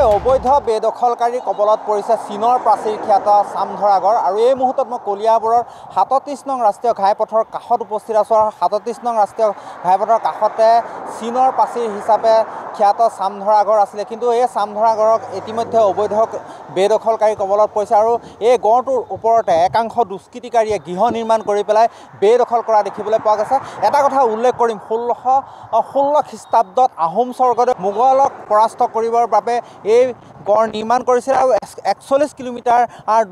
অবৈধ বেদখলকাৰী কবলত পৰিছে চীনৰ প্ৰাচীৰ খ্যাত চামধৰা গড় আৰু এই মুহূৰ্তত মই কলিয়াবৰৰ ৩৭ নং ৰাষ্ট্ৰীয় ঘাইপথৰ কাষত উপস্থিত আছোঁ আৰু ৩৭ নং ৰাষ্ট্ৰীয় ঘাইপথৰ কাষতে চীনৰ প্ৰাচীৰ হিচাপে খ্যাত চামধৰা গড় আছিলে কিন্তু এই চামধৰা গড়ক ইতিমধ্যে অবৈধ বেদখলকাৰী কবলত পৰিছে আৰু এই গড়টোৰ ওপৰতে একাংশ দুষ্কৃতিকাৰীয়ে গৃহ নিৰ্মাণ কৰি পেলাই বেদখল কৰা দেখিবলৈ পোৱা গৈছে। এটা কথা উল্লেখ কৰিম ১৬16 খ্ৰীষ্টাব্দত আহোম স্বৰ্গদেৱে মোগলক পৰাস্ত কৰিবৰ বাবে এই গড় নিৰ্মাণ কৰিছিল আৰু ৪১ কিলোমিটাৰ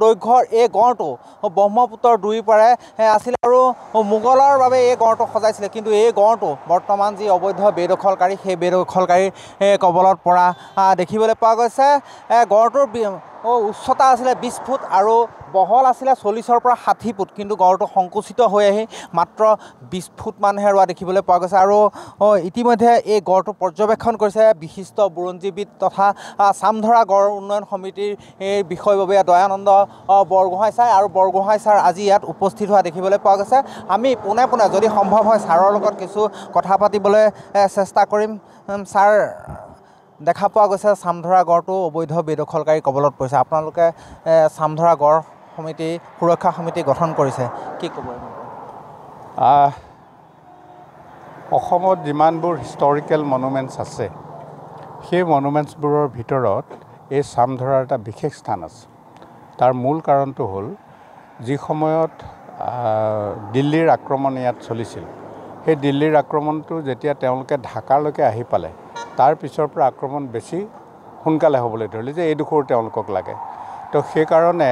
দৈৰ্ঘ্যৰ এই গড়টো ব্ৰহ্মপুত্ৰৰ দুই পাৰে আছিল আৰু মোগলৰ বাবে এই গড়টো সজাইছিলে কিন্তু এই গড়টো বৰ্তমান যি অবৈধ বেদখলকাৰী সেই বেদখলকাৰীৰ কবলত পৰা দেখিবলৈ পোৱা গৈছে। গড়টোৰ উচ্চতা আছিলে ২০ ফুট আৰু বহল আছিলে ৪০-ৰ পৰা ৬০ ফুট কিন্তু গড়টো সংকুচিত হৈ আহি মাত্ৰ ২০ ফুট মানহে ৰোৱা দেখিবলৈ পোৱা গৈছে আৰু ইতিমধ্যে এই গড়টো পৰ্যবেক্ষণ কৰিছে বিশিষ্ট বুৰঞ্জীবিদ তথা চামধৰা গড় উন্নয়ন সমিতিৰ বিষয়ববীয়া দয়ানন্দ বৰগোহাঁই ছাৰ আৰু বৰগোহাঁই ছাৰ আজি ইয়াত উপস্থিত হোৱা দেখিবলৈ পোৱা গৈছে। আমি পোনে পোনে যদি সম্ভৱ হয় ছাৰৰ লগত কিছু কথা পাতিবলৈ চেষ্টা কৰিম। ছাৰ, দেখা পোৱা গৈছে চামধৰা গড়টো অবৈধ বেদখলকাৰী কবলত পৰিছে, আপোনালোকে চামধৰা গড় সমিতি সুৰক্ষা সমিতি গঠন কৰিছে, কি ক'ব? অসমত যিমানবোৰ হিষ্টৰিকেল মনুমেণ্টছ আছে সেই মনুমেণ্টছবোৰৰ ভিতৰত এই চামধৰাৰ এটা বিশেষ স্থান আছে। তাৰ মূল কাৰণটো হ'ল যি সময়ত দিল্লীৰ আক্ৰমণ ইয়াত চলিছিল সেই দিল্লীৰ আক্ৰমণটো যেতিয়া তেওঁলোকে ঢাকালৈকে আহি পালে তাৰ পিছৰ পৰা আক্ৰমণ বেছি সোনকালে হ'বলৈ ধৰিলে যে এইডোখৰ তেওঁলোকক লাগে। তো সেইকাৰণে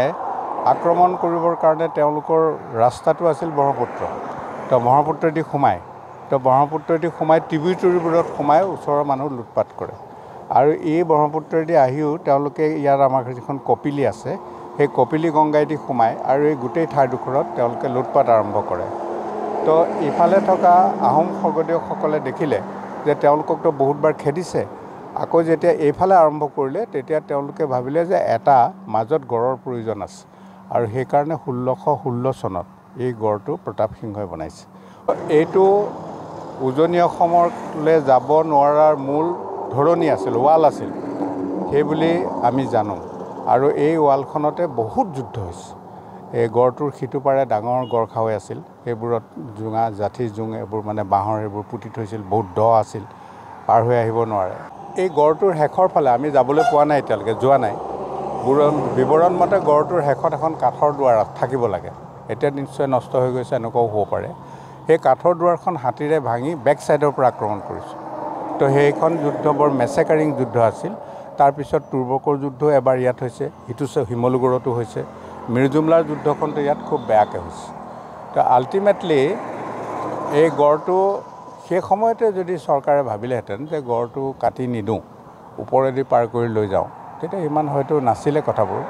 আক্ৰমণ কৰিবৰ কাৰণে তেওঁলোকৰ ৰাস্তাটো আছিল ব্ৰহ্মপুত্ৰ। তো ব্ৰহ্মপুত্ৰদি সোমাই টিবিবোৰত সোমাই ওচৰৰ মানুহ লুটপাট কৰে আৰু এই ব্ৰহ্মপুত্ৰদি আহিও তেওঁলোকে ইয়াৰ আমাৰ যিখন কপিলি আছে সেই কপিলি গংগাইদি সোমাই আৰু এই গোটেই ঠাইডোখৰত তেওঁলোকে লুটপাট আৰম্ভ কৰে। তো ইফালে থকা আহোম স্বৰ্গদেউসকলে দেখিলে যে তেওঁলোককতো বহুতবাৰ খেদিছে, আকৌ যেতিয়া এইফালে আৰম্ভ কৰিলে তেতিয়া তেওঁলোকে ভাবিলে যে এটা মাজত গড়ৰ প্ৰয়োজন আছে আৰু সেইকাৰণে ১৬১৬ চনত এই গড়টো প্ৰতাপ সিংহই বনাইছে। এইটো উজনি অসমলৈ যাব নোৱাৰাৰ মূল ধৰণী আছিল, ৱাল আছিল সেইবুলি আমি জানো আৰু এই ৱালখনতে বহুত যুদ্ধ হৈছে। এই গড়টোৰ সিটো পাৰে ডাঙৰ গড়খাৱৈ আছিল, সেইবোৰত জোঙা জাঠি জোং এইবোৰ মানে বাঁহৰ এইবোৰ পুতি থৈছিল, বহুত দ আছিল, পাৰ হৈ আহিব নোৱাৰে। এই গড়টোৰ শেষৰ ফালে আমি যাবলৈ পোৱা নাই, এতিয়ালৈকে যোৱা নাই। বিৱৰণ মতে গড়টোৰ শেষত এখন কাঠৰ দুৱাৰ থাকিব লাগে, এতিয়া নিশ্চয় নষ্ট হৈ গৈছে, এনেকুৱাও হ'ব পাৰে। সেই কাঠৰ দুৱাৰখন হাতীৰে ভাঙি বেক ছাইডৰ পৰা আক্ৰমণ কৰিছে। তো সেইখন যুদ্ধ বৰ মেচেকাৰিং যুদ্ধ আছিল। তাৰপিছত তুৰ্বকৰ যুদ্ধ এবাৰ ইয়াত হৈছে, ইটো শিমলুগুৰতো হৈছে, মিৰ্জুমলাৰ যুদ্ধখনটো ইয়াত খুব বেয়াকৈ হৈছে। তো আল্টিমেটলি এই গড়টো সেই সময়তে যদি চৰকাৰে ভাবিলেহেঁতেন যে গড়টো কাটি নিদিওঁ, ওপৰেদি পাৰ কৰি লৈ যাওঁ, তেতিয়া ইমান হয়তো নাছিলে কথাবোৰ,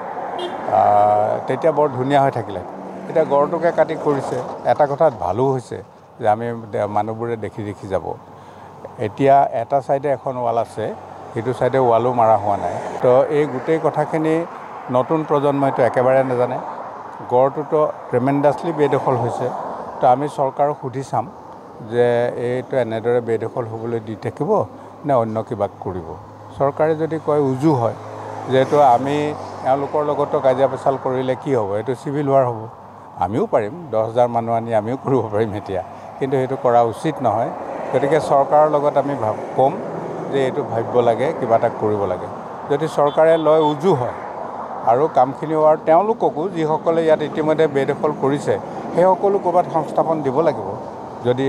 তেতিয়া বৰ ধুনীয়া হৈ থাকিলে। এতিয়া গড়টোকে কাটি কৰিছে। এটা কথাত ভালো হৈছে যে আমি মানুহবোৰে দেখি দেখি যাব। এতিয়া এটা ছাইডে এখন ৱাল আছে, সেইটো ছাইডে ৱালো মাৰা হোৱা নাই। তো এই গোটেই কথাখিনি নতুন প্ৰজন্মইতো একেবাৰে নাজানে। গড়টোতো ট্ৰেমেণ্ডাছলি বেদখল হৈছে। তো আমি চৰকাৰক সুধি চাম যে এইটো এনেদৰে বেদখল হ'বলৈ দি থাকিব নে অন্য কিবা কৰিব। চৰকাৰে যদি কয় উজু হয়, যিহেতু আমি এওঁলোকৰ লগতো কাজিয়া পেচাল কৰিলে কি হ'ব, এইটো চিভিল ৱাৰ হ'ব, আমিও পাৰিম, ১০,০০০ মানুহ আনি আমিও কৰিব পাৰিম এতিয়া, কিন্তু সেইটো কৰা উচিত নহয়। গতিকে চৰকাৰৰ লগত আমি ক'ম যে এইটো ভাবিব লাগে, কিবা এটা কৰিব লাগে। যদি চৰকাৰে লয় উজু হয় আৰু কামখিনি হোৱাৰ তেওঁলোককো, যিসকলে ইয়াত ইতিমধ্যে বেদখল কৰিছে সেই সকলো ক'ৰবাত সংস্থাপন দিব লাগিব যদি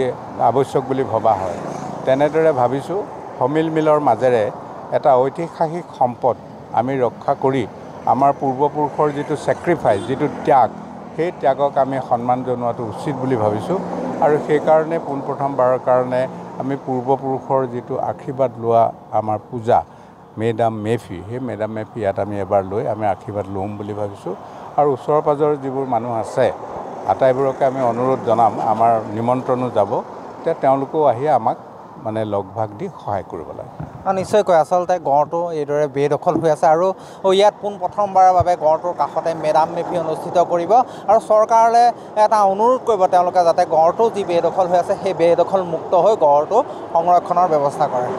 আৱশ্যক বুলি ভবা হয়। তেনেদৰে ভাবিছোঁ সমিল মিলৰ মাজেৰে এটা ঐতিহাসিক সম্পদ আমি ৰক্ষা কৰি আমাৰ পূৰ্বপুৰুষৰ যিটো ছেক্ৰিফাইচ, যিটো ত্যাগ, সেই ত্যাগক আমি সন্মান জনোৱাটো উচিত বুলি ভাবিছোঁ। আৰু সেইকাৰণে পোনপ্ৰথমবাৰৰ কাৰণে আমি পূৰ্বপুৰুষৰ যিটো আশীৰ্বাদ লোৱা আমাৰ পূজা মেডাম মেফি, সেই মেডাম মেফি ইয়াত আমি এবাৰ লৈ আমি আশীৰ্বাদ ল'ম বুলি ভাবিছোঁ। আৰু ওচৰ পাজৰ যিবোৰ মানুহ আছে আটাইবোৰকে আমি অনুৰোধ জনাম, আমাৰ নিমন্ত্ৰণো যাব, তেতিয়া তেওঁলোকেও আহি আমাক মানে লগ ভাগ দি সহায় কৰিব লাগে। নিশ্চয়কৈ আচলতে গড়টো এইদৰে বেদখল হৈ আছে আৰু ইয়াত পোনপ্ৰথমবাৰৰ বাবে গড়টোৰ কাষতে মেডাম মেফি অনুষ্ঠিত কৰিব আৰু চৰকাৰলৈ এটা অনুৰোধ কৰিব তেওঁলোকে যাতে গড়টো যি বেদখল হৈ আছে সেই বেদখল মুক্ত হৈ গড়টো সংৰক্ষণৰ ব্যৱস্থা কৰে।